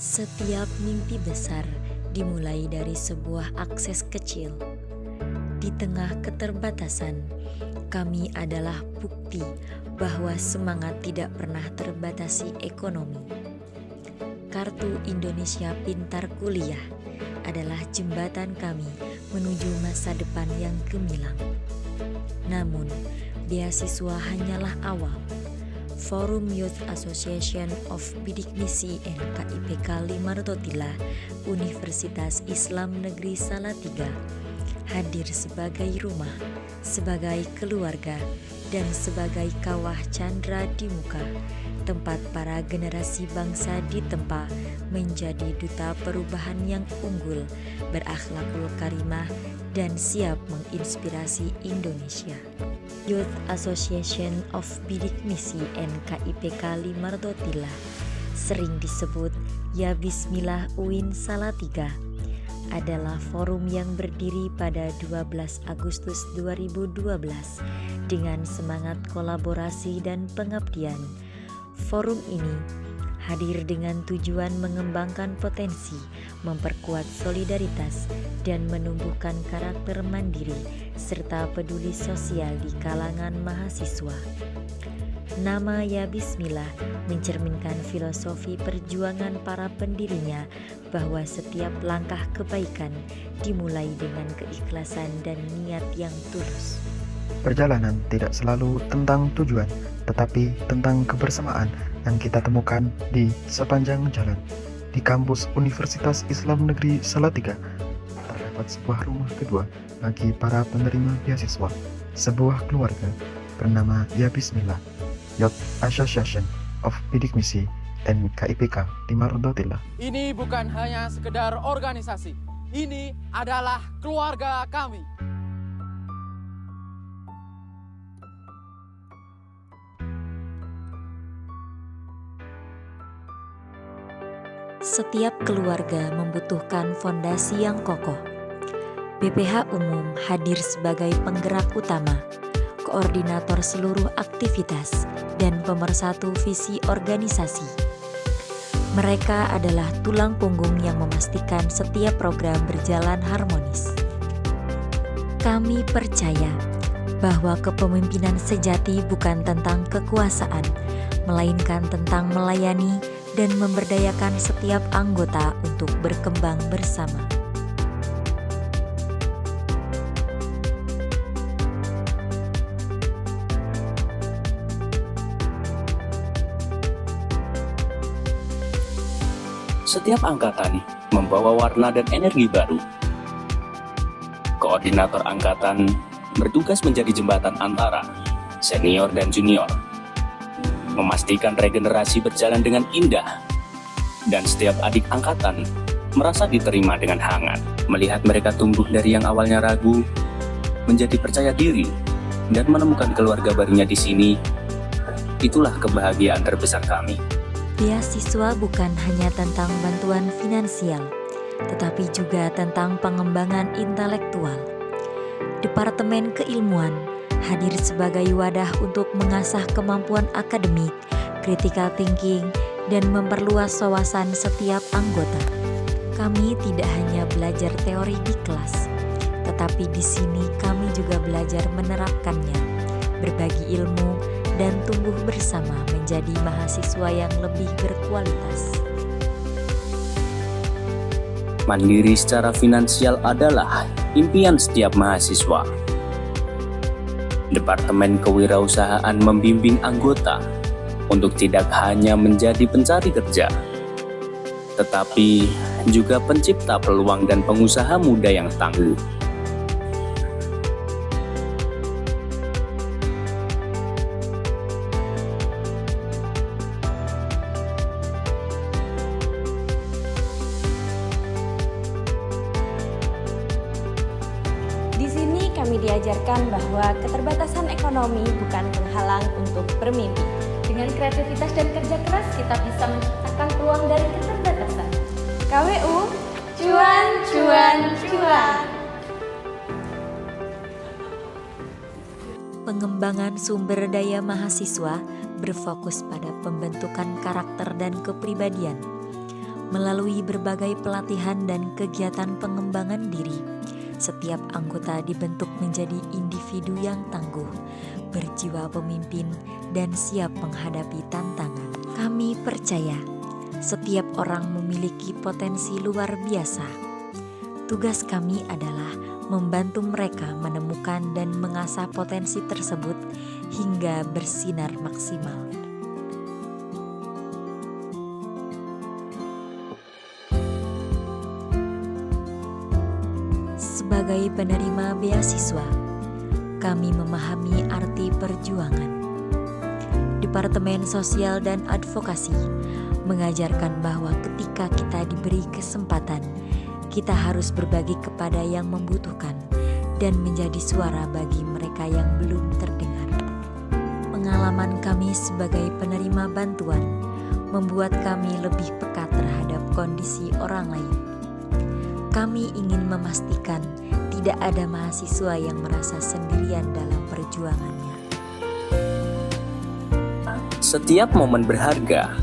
Setiap mimpi besar dimulai dari sebuah akses kecil. Di tengah keterbatasan, kami adalah bukti bahwa semangat tidak pernah terbatasi ekonomi. Kartu Indonesia Pintar Kuliah adalah jembatan kami menuju masa depan yang gemilang. Namun, beasiswa hanyalah awal. Forum Youth Association of Bidik Misi NKIPK Limardotila Universitas Islam Negeri Salatiga hadir sebagai rumah, sebagai keluarga, dan sebagai kawah candra di muka, tempat para generasi bangsa ditempa menjadi duta perubahan yang unggul, berakhlakul karimah, dan siap menginspirasi Indonesia. Youth Association of Bidik Misi NKIPK Limardotila, sering disebut Ya Bismillah UIN Salatiga, adalah forum yang berdiri pada 12 Agustus 2012 dengan semangat kolaborasi dan pengabdian. Forum ini hadir dengan tujuan mengembangkan potensi, memperkuat solidaritas, dan menumbuhkan karakter mandiri serta peduli sosial di kalangan mahasiswa. Nama Ya Bismillah mencerminkan filosofi perjuangan para pendirinya bahwa setiap langkah kebaikan dimulai dengan keikhlasan dan niat yang tulus. Perjalanan tidak selalu tentang tujuan, tetapi tentang kebersamaan yang kita temukan di sepanjang jalan. Di kampus Universitas Islam Negeri Salatiga terdapat sebuah rumah kedua bagi para penerima beasiswa, sebuah keluarga bernama Ya Bismillah Youth Association of Bidik Misi NKIPK Limardotila. Ini bukan hanya sekedar organisasi, ini adalah keluarga kami. Setiap keluarga membutuhkan fondasi yang kokoh. BPH Umum hadir sebagai penggerak utama, koordinator seluruh aktivitas, dan pemersatu visi organisasi. Mereka adalah tulang punggung yang memastikan setiap program berjalan harmonis. Kami percaya bahwa kepemimpinan sejati bukan tentang kekuasaan, melainkan tentang melayani dan memberdayakan setiap anggota untuk berkembang bersama. Setiap angkatan membawa warna dan energi baru. Koordinator angkatan bertugas menjadi jembatan antara senior dan junior, memastikan regenerasi berjalan dengan indah, dan setiap adik angkatan merasa diterima dengan hangat, melihat mereka tumbuh dari yang awalnya ragu menjadi percaya diri dan menemukan keluarga barunya di sini. Itulah kebahagiaan terbesar kami. Beasiswa bukan hanya tentang bantuan finansial, tetapi juga tentang pengembangan intelektual. Departemen Keilmuan hadir sebagai wadah untuk mengasah kemampuan akademik, critical thinking, dan memperluas wawasan setiap anggota. Kami tidak hanya belajar teori di kelas, tetapi di sini kami juga belajar menerapkannya, berbagi ilmu, dan tumbuh bersama menjadi mahasiswa yang lebih berkualitas. Mandiri secara finansial adalah impian setiap mahasiswa. Departemen Kewirausahaan membimbing anggota untuk tidak hanya menjadi pencari kerja, tetapi juga pencipta peluang dan pengusaha muda yang tangguh. Di sini kami diajarkan bahwa keterbatasan ekonomi bukan penghalang untuk bermimpi. Dengan kreativitas dan kerja keras kita bisa menciptakan peluang dari keterbatasan. KWU, cuan, cuan, cuan. Pengembangan sumber daya mahasiswa berfokus pada pembentukan karakter dan kepribadian, Melalui berbagai pelatihan dan kegiatan pengembangan diri, setiap anggota dibentuk menjadi individu yang tangguh, berjiwa pemimpin, dan siap menghadapi tantangan. Kami percaya setiap orang memiliki potensi luar biasa. Tugas kami adalah membantu mereka menemukan dan mengasah potensi tersebut hingga bersinar maksimal. Sebagai penerima beasiswa, kami memahami arti perjuangan. Departemen Sosial dan Advokasi mengajarkan bahwa ketika kita diberi kesempatan, kita harus berbagi kepada yang membutuhkan dan menjadi suara bagi mereka yang belum terdengar. Pengalaman kami sebagai penerima bantuan membuat kami lebih peka terhadap kondisi orang lain. Kami ingin memastikan tidak ada mahasiswa yang merasa sendirian dalam perjuangannya. Setiap momen berharga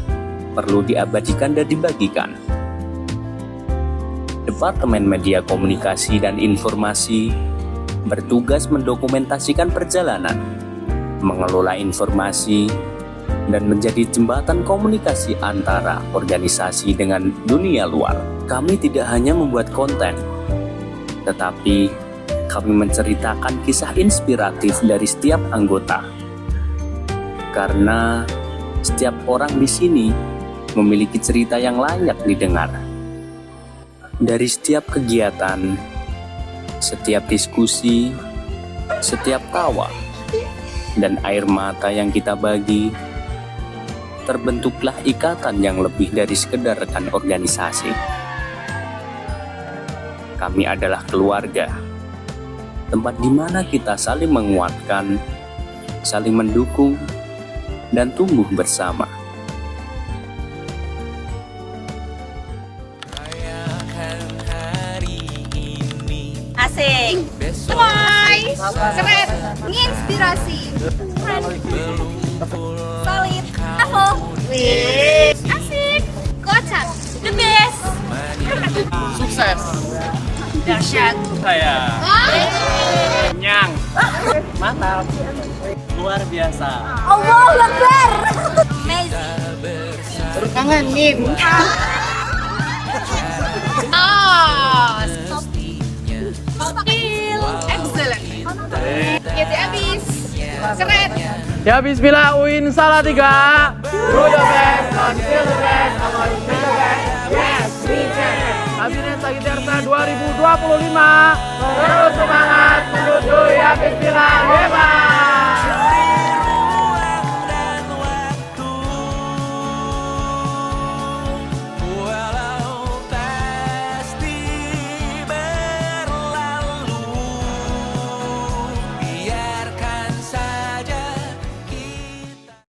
perlu diabadikan dan dibagikan. Departemen Media Komunikasi dan Informasi bertugas mendokumentasikan perjalanan, mengelola informasi, dan menjadi jembatan komunikasi antara organisasi dengan dunia luar. Kami tidak hanya membuat konten, tetapi kami menceritakan kisah inspiratif dari setiap anggota. Karena setiap orang di sini memiliki cerita yang layak didengar. Dari setiap kegiatan, setiap diskusi, setiap tawa, dan air mata yang kita bagi, terbentuklah ikatan yang lebih dari sekedar rekan organisasi. Kami adalah keluarga, tempat di mana kita saling menguatkan, saling mendukung, dan tumbuh bersama. Asik, semuai, keren, menginspirasi, keren, solid, bravo, asik, kocak, the best, Sukses. dahsyat, Saya kenyang, mantap. Luar biasa. Allahu Akbar, amazing, Kangen nih. skill, excellent, gizi habis, keren, Ya bismillah UIN Salatiga. Do the best, not feel the best, come on, do the best. Yes, we can. Kabinet Sagittarius 2025. Terus semangat.